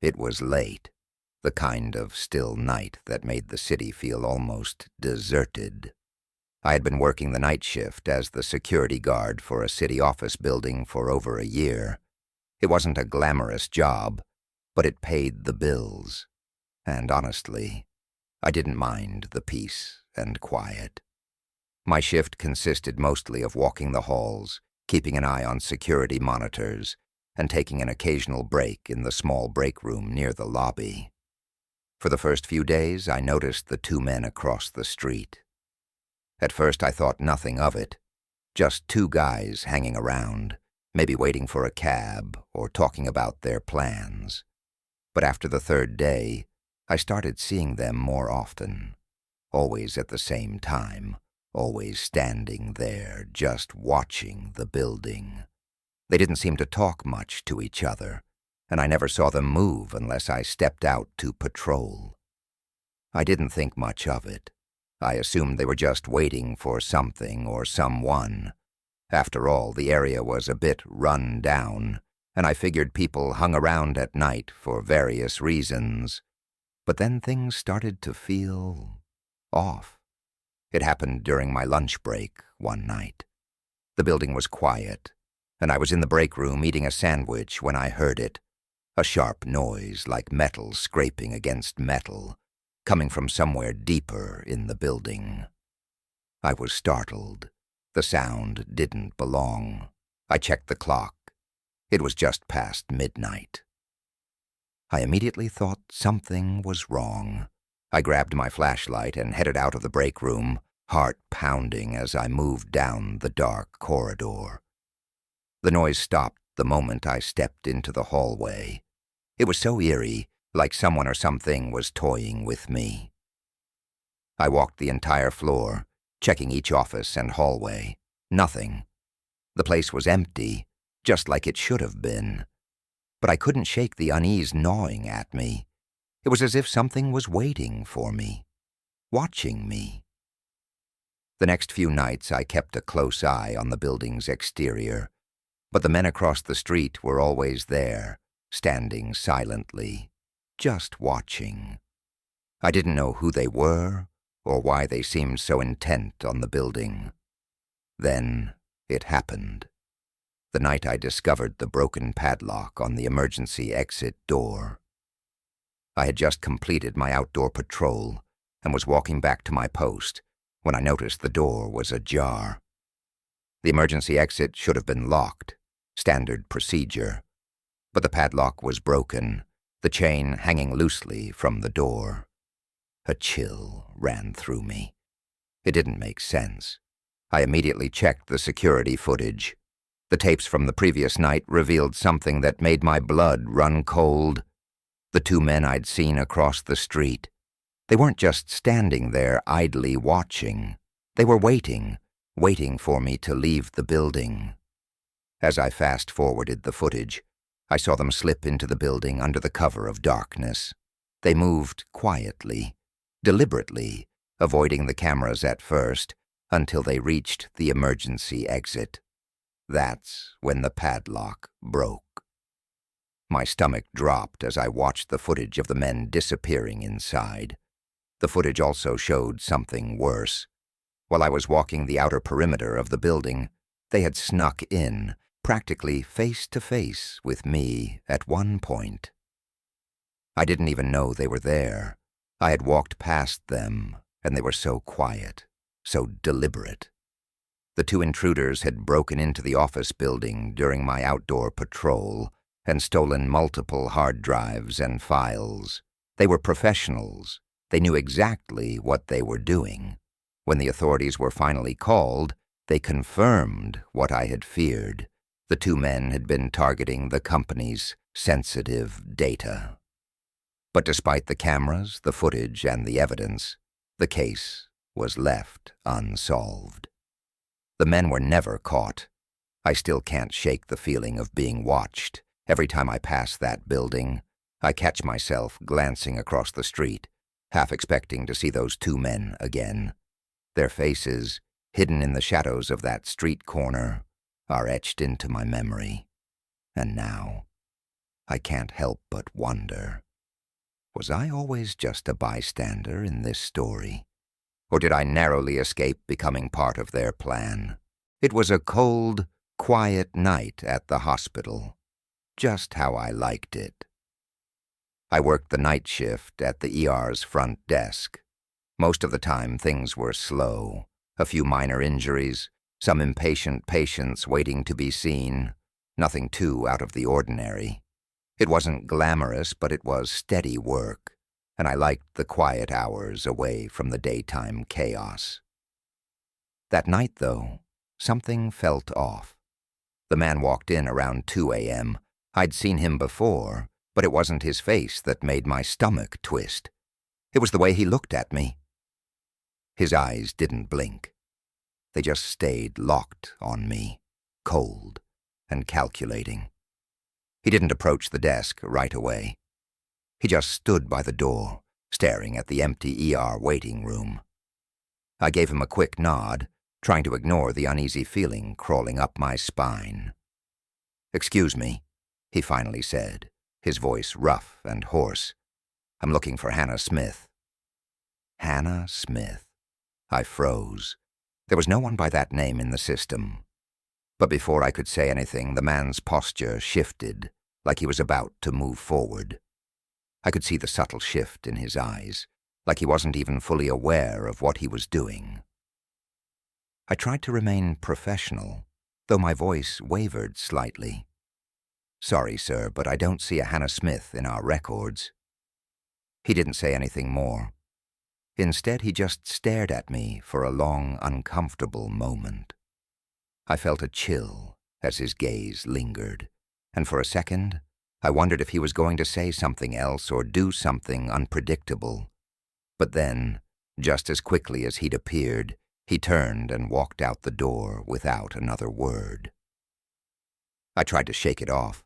It was late, the kind of still night that made the city feel almost deserted. I had been working the night shift as the security guard for a city office building for over a year. It wasn't a glamorous job, but it paid the bills. And honestly, I didn't mind the peace and quiet. My shift consisted mostly of walking the halls, keeping an eye on security monitors, and taking an occasional break in the small break room near the lobby. For the first few days, I noticed the two men across the street. At first, I thought nothing of it, just two guys hanging around, maybe waiting for a cab or talking about their plans. But after the third day, I started seeing them more often, always at the same time, always standing there, just watching the building. They didn't seem to talk much to each other, and I never saw them move unless I stepped out to patrol. I didn't think much of it. I assumed they were just waiting for something or someone. After all, the area was a bit run down, and I figured people hung around at night for various reasons. But then things started to feel off. It happened during my lunch break one night. The building was quiet, and I was in the break room eating a sandwich when I heard it, a sharp noise like metal scraping against metal, coming from somewhere deeper in the building. I was startled. The sound didn't belong. I checked the clock. It was just past midnight. I immediately thought something was wrong. I grabbed my flashlight and headed out of the break room, heart pounding as I moved down the dark corridor. The noise stopped the moment I stepped into the hallway. It was so eerie, like someone or something was toying with me. I walked the entire floor, checking each office and hallway. Nothing. The place was empty, just like it should have been. But I couldn't shake the unease gnawing at me. It was as if something was waiting for me, watching me. The next few nights I kept a close eye on the building's exterior, but the men across the street were always there, standing silently, just watching. I didn't know who they were or why they seemed so intent on the building. Then it happened. The night I discovered the broken padlock on the emergency exit door. I had just completed my outdoor patrol and was walking back to my post when I noticed the door was ajar. The emergency exit should have been locked, standard procedure, but the padlock was broken, the chain hanging loosely from the door. A chill ran through me. It didn't make sense. I immediately checked the security footage. The tapes from the previous night revealed something that made my blood run cold. The two men I'd seen across the street. They weren't just standing there idly watching. They were waiting for me to leave the building. As I fast-forwarded the footage, I saw them slip into the building under the cover of darkness. They moved quietly, deliberately, avoiding the cameras at first, until they reached the emergency exit. That's when the padlock broke. My stomach dropped as I watched the footage of the men disappearing inside. The footage also showed something worse. While I was walking the outer perimeter of the building, they had snuck in, practically face to face with me at one point. I didn't even know they were there. I had walked past them, and they were so quiet, so deliberate. The two intruders had broken into the office building during my outdoor patrol and stolen multiple hard drives and files. They were professionals. They knew exactly what they were doing. When the authorities were finally called, they confirmed what I had feared. The two men had been targeting the company's sensitive data. But despite the cameras, the footage, and the evidence, the case was left unsolved. The men were never caught. I still can't shake the feeling of being watched. Every time I pass that building, I catch myself glancing across the street, half expecting to see those two men again. Their faces, hidden in the shadows of that street corner, are etched into my memory. And now, I can't help but wonder, was I always just a bystander in this story? Or did I narrowly escape becoming part of their plan? It was a cold, quiet night at the hospital, just how I liked it. I worked the night shift at the ER's front desk. Most of the time, things were slow. A few minor injuries, some impatient patients waiting to be seen. Nothing too out of the ordinary. It wasn't glamorous, but it was steady work, and I liked the quiet hours away from the daytime chaos. That night, though, something felt off. The man walked in around 2 a.m. I'd seen him before, but it wasn't his face that made my stomach twist. It was the way he looked at me. His eyes didn't blink. They just stayed locked on me, cold and calculating. He didn't approach the desk right away. He just stood by the door, staring at the empty ER waiting room. I gave him a quick nod, trying to ignore the uneasy feeling crawling up my spine. "Excuse me," he finally said, his voice rough and hoarse. "I'm looking for Hannah Smith." Hannah Smith. I froze. There was no one by that name in the system. But before I could say anything, the man's posture shifted, like he was about to move forward. I could see the subtle shift in his eyes, like he wasn't even fully aware of what he was doing. I tried to remain professional, though my voice wavered slightly. "Sorry, sir, but I don't see a Hannah Smith in our records." He didn't say anything more. Instead, he just stared at me for a long, uncomfortable moment. I felt a chill as his gaze lingered, and for a second, I wondered if he was going to say something else or do something unpredictable. But then, just as quickly as he'd appeared, he turned and walked out the door without another word. I tried to shake it off,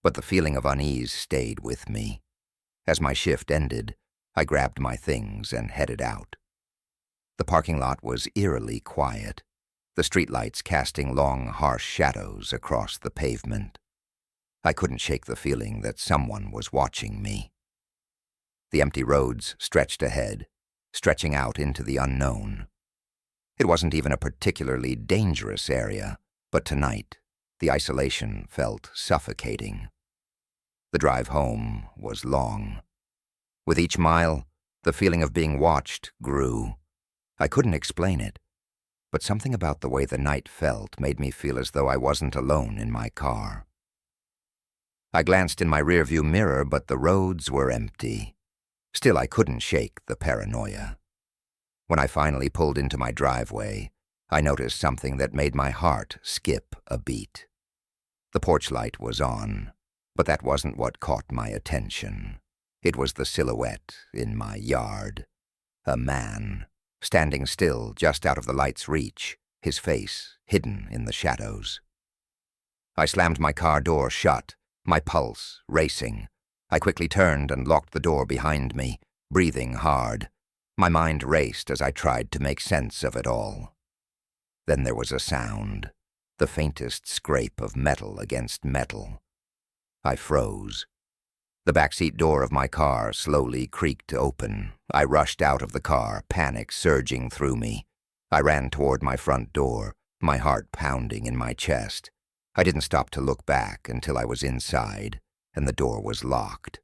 but the feeling of unease stayed with me. As my shift ended, I grabbed my things and headed out. The parking lot was eerily quiet, the streetlights casting long, harsh shadows across the pavement. I couldn't shake the feeling that someone was watching me. The empty roads stretched ahead, stretching out into the unknown. It wasn't even a particularly dangerous area, but tonight, the isolation felt suffocating. The drive home was long. With each mile, the feeling of being watched grew. I couldn't explain it, but something about the way the night felt made me feel as though I wasn't alone in my car. I glanced in my rearview mirror, but the roads were empty. Still, I couldn't shake the paranoia. When I finally pulled into my driveway, I noticed something that made my heart skip a beat. The porch light was on, but that wasn't what caught my attention. It was the silhouette in my yard. A man, standing still just out of the light's reach, his face hidden in the shadows. I slammed my car door shut, my pulse racing. I quickly turned and locked the door behind me, breathing hard. My mind raced as I tried to make sense of it all. Then there was a sound, the faintest scrape of metal against metal. I froze. The backseat door of my car slowly creaked open. I rushed out of the car, panic surging through me. I ran toward my front door, my heart pounding in my chest. I didn't stop to look back until I was inside, and the door was locked.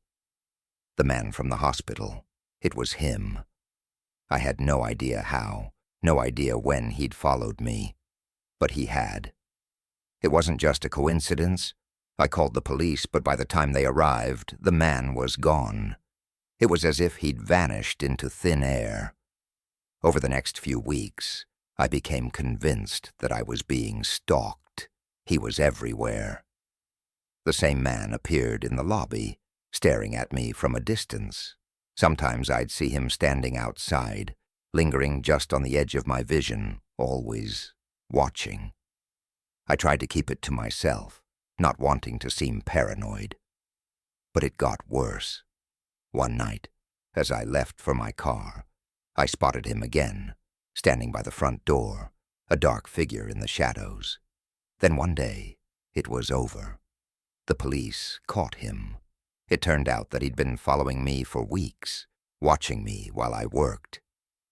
The man from the hospital. It was him. I had no idea how, no idea when he'd followed me, but he had. It wasn't just a coincidence. I called the police, but by the time they arrived, the man was gone. It was as if he'd vanished into thin air. Over the next few weeks, I became convinced that I was being stalked. He was everywhere. The same man appeared in the lobby, staring at me from a distance. Sometimes I'd see him standing outside, lingering just on the edge of my vision, always watching. I tried to keep it to myself, not wanting to seem paranoid. But it got worse. One night, as I left for my car, I spotted him again, standing by the front door, a dark figure in the shadows. Then one day, it was over. The police caught him. It turned out that he'd been following me for weeks, watching me while I worked.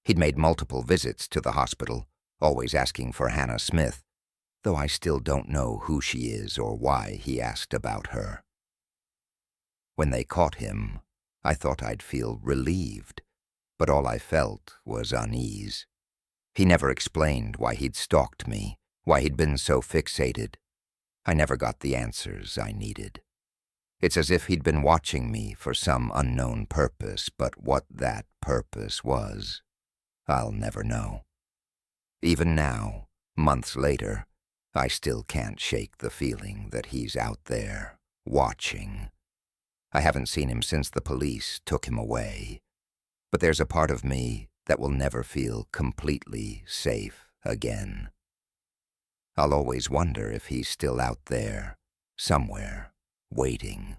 He'd made multiple visits to the hospital, always asking for Hannah Smith, though I still don't know who she is or why he asked about her. When they caught him, I thought I'd feel relieved, but all I felt was unease. He never explained why he'd stalked me, why he'd been so fixated. I never got the answers I needed. It's as if he'd been watching me for some unknown purpose, but what that purpose was, I'll never know. Even now, months later, I still can't shake the feeling that he's out there, watching. I haven't seen him since the police took him away, but there's a part of me that will never feel completely safe again. I'll always wonder if he's still out there, somewhere, waiting.